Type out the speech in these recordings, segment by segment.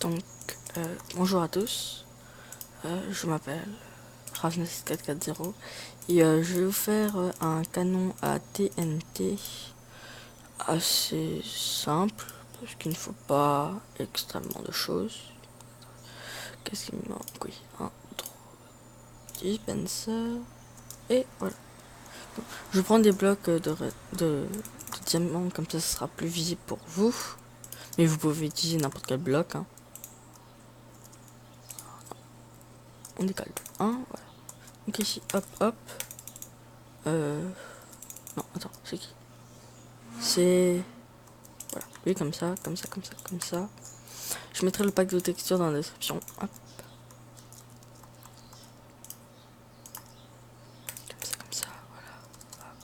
Donc, bonjour à tous, je m'appelle Ravnas440 et je vais vous faire un canon à TNT assez simple parce qu'il ne faut pas extrêmement de choses. Qu'est-ce qu'il me manque? Oui, un, trois, dispenser et voilà. Donc, je prends des blocs de diamants, comme ça ce sera plus visible pour vous, mais vous pouvez utiliser n'importe quel bloc, hein. On décale de 1, voilà. Donc ici, hop, hop. Non, attends, c'est qui? C'est... Voilà, lui comme ça, comme ça, comme ça, comme ça. Je mettrai le pack de texture dans la description. Hop. Comme ça, voilà. Hop.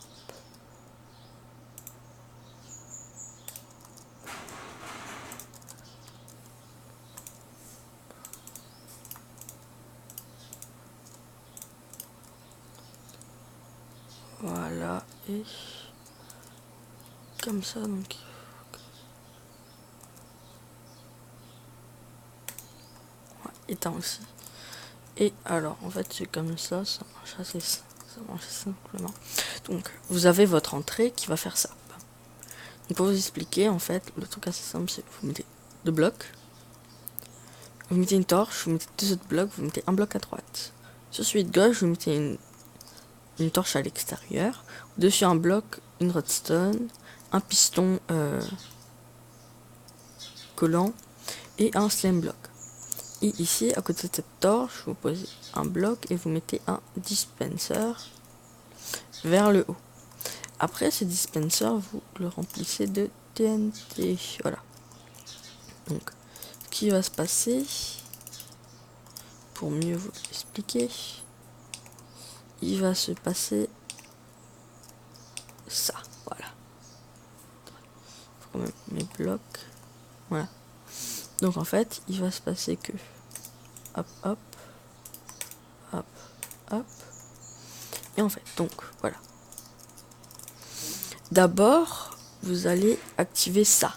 Voilà, et... Comme ça, donc... Ouais, éteint aussi. Et alors, en fait, c'est comme ça marche assez, ça marche simplement. Donc, vous avez votre entrée qui va faire ça. Donc, pour vous expliquer, en fait, le truc assez simple, c'est que vous mettez 2 blocs, vous mettez une torche, vous mettez 2 autres blocs, vous mettez un bloc à droite. Sur celui de gauche, vous mettez une torche à l'extérieur, dessus un bloc, une redstone, un piston collant et un slime block. Et ici, à côté de cette torche, vous posez un bloc et vous mettez un dispenser vers le haut. Après ce dispenser, vous le remplissez de TNT. Voilà. Donc, ce qui va se passer, pour mieux vous l'expliquer, il va se passer ça. Voilà. Faut quand même mes blocs. Voilà. Donc en fait, il va se passer que hop, hop, hop, hop. Et en fait, donc voilà. D'abord, vous allez activer ça.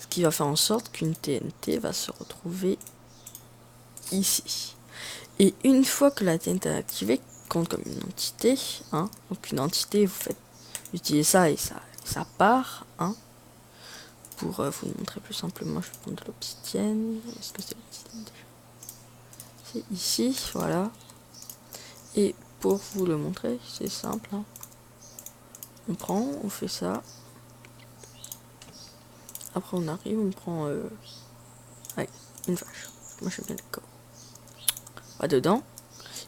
Ce qui va faire en sorte qu'une TNT va se retrouver ici. Et une fois que la TNT est activée, compte comme une entité, hein. Donc une entité, vous utilisez ça et ça part, hein. Pour vous montrer plus simplement, je vais prendre de l'obsidienne. Est-ce que c'est l'obsidienne déjà? C'est ici, voilà. Et pour vous le montrer, c'est simple, hein. On fait ça. Après on arrive, on prend allez, une vache. Moi j'aime bien les corps. Pas dedans.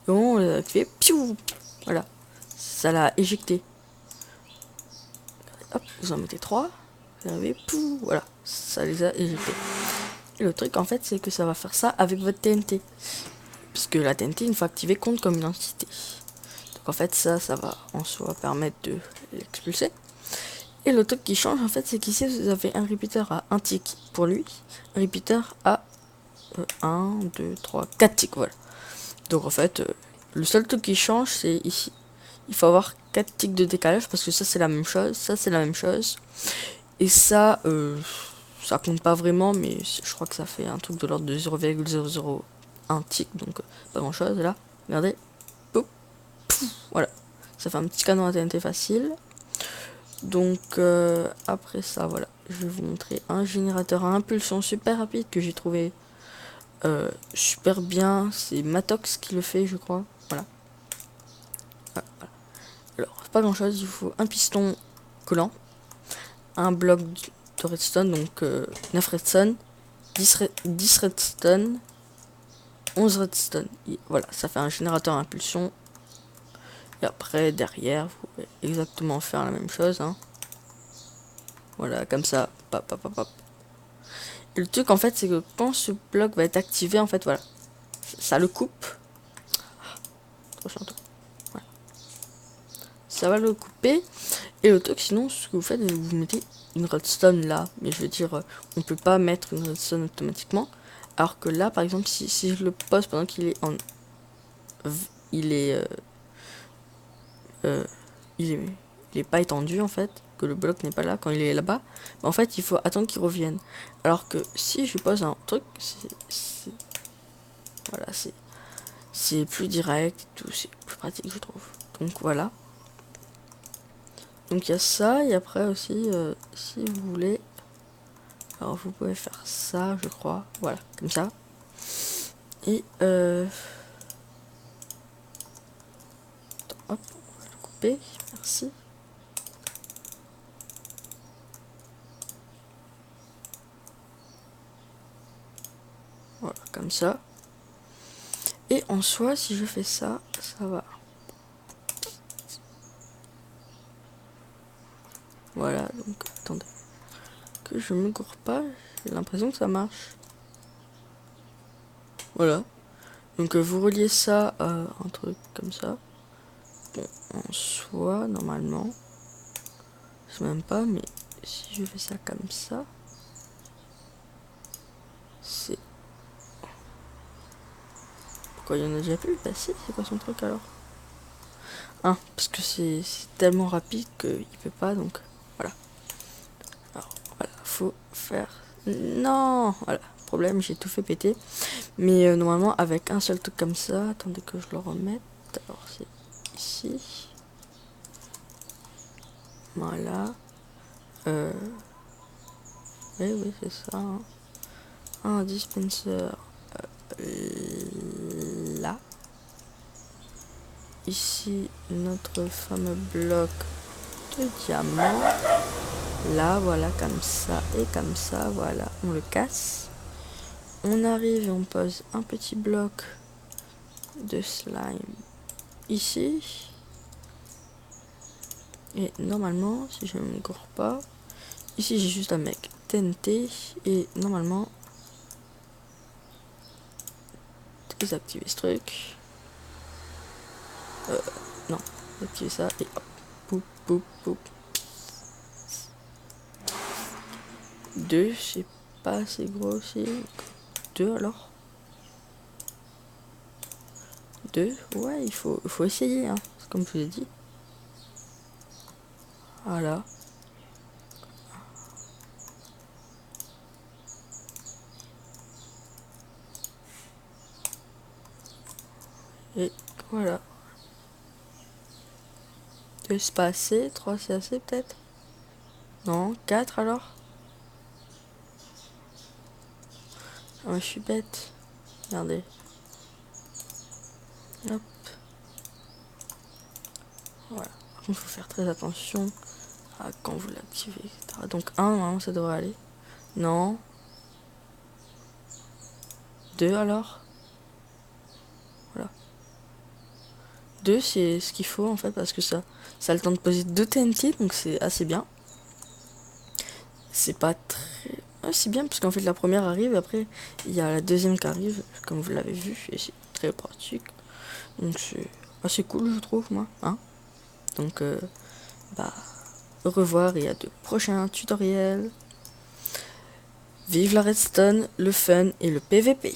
Et on l'a fait, piou. Voilà. Ça l'a éjecté. Hop, vous en mettez 3. Vous arrivez, pou, voilà. Ça les a éjectés. Et le truc en fait, c'est que ça va faire ça avec votre TNT. Puisque la TNT, une fois activée, compte comme une entité. Donc en fait, ça va en soi permettre de l'expulser. Et le truc qui change en fait, c'est qu'ici vous avez un repeater à 1 tick pour lui, un repeater à 1, 2, 3, 4 ticks, voilà. Donc en fait, le seul truc qui change, c'est ici. Il faut avoir 4 ticks de décalage parce que ça c'est la même chose, ça c'est la même chose. Et ça, ça compte pas vraiment, mais je crois que ça fait un truc de l'ordre de 0,001 tick, donc pas grand chose là. Regardez, pouf, pouf, voilà. Ça fait un petit canon à TNT facile. Donc après ça, voilà, je vais vous montrer un générateur à impulsion super rapide que j'ai trouvé super bien. C'est Matox qui le fait, je crois. Voilà. Voilà. Alors, pas grand chose, il faut un piston collant, un bloc de redstone, donc 9 redstone, 10 redstone, 11 redstone. Et voilà, ça fait un générateur à impulsion. Et après, derrière, vous pouvez exactement faire la même chose, hein. Voilà, comme ça, pop, pop, pop, pop. Et le truc en fait, c'est que quand ce bloc va être activé, en fait, voilà, ça le coupe. Trop chiant. Voilà. Ça va le couper. Et le truc, sinon, ce que vous faites, vous mettez une redstone là. Mais je veux dire, on peut pas mettre une redstone automatiquement. Alors que là, par exemple, si je le pose pendant qu'il est en... il est pas étendu, en fait. que le bloc n'est pas là quand il est là-bas, mais en fait il faut attendre qu'il revienne. Alors que si je pose un truc, voilà, c'est plus direct et tout, c'est plus pratique je trouve. Donc voilà. Donc il y a ça, et après aussi, si vous voulez, alors vous pouvez faire ça je crois, voilà, comme ça. Et hop, on va le couper, merci. Voilà, comme ça. Et en soi, si je fais ça, ça va. Voilà, donc attendez. Que je me gourre pas, j'ai l'impression que ça marche. Voilà. Donc vous reliez ça à un truc comme ça. Bon, en soi, normalement, je sais même pas, mais si je fais ça comme ça, c'est... Pourquoi il y en a déjà plus? Bah si, c'est quoi son truc alors? Ah, parce que c'est tellement rapide qu'il peut pas, donc voilà. Alors voilà, faut faire... Non, voilà, problème, j'ai tout fait péter. Mais normalement, avec un seul truc comme ça, attendez que je le remette. Alors c'est ici. Voilà. Oui, c'est ça. Hein. Un dispenser là. Ici, notre fameux bloc de diamant. Là, voilà, comme ça et comme ça, voilà. On le casse. On arrive et on pose un petit bloc de slime ici. Et normalement, si je ne me gourre pas, ici j'ai juste un mec TNT et normalement désactiver ce truc. Non, activer ça et hop, poup, poup, poup. 2, c'est pas assez gros aussi. 2 alors. 2, ouais, il faut essayer, hein, comme je vous ai dit. Voilà. Et voilà. 2 c'est pas assez, 3 c'est assez peut-être. Non, 4 alors. Ah, je suis bête. Regardez. Hop. Voilà. Par contre, il faut faire très attention à quand vous l'activez, etc. Donc 1, normalement, ça devrait aller. Non. 2 alors. Voilà. 2 c'est ce qu'il faut en fait parce que ça a le temps de poser 2 TNT donc c'est assez bien. C'est pas très... Ouais, c'est bien parce qu'en fait la première arrive et après il y a la deuxième qui arrive comme vous l'avez vu et c'est très pratique. Donc c'est assez cool je trouve moi. Hein, donc bah au revoir et à de prochains tutoriels. Vive la redstone, le fun et le PVP.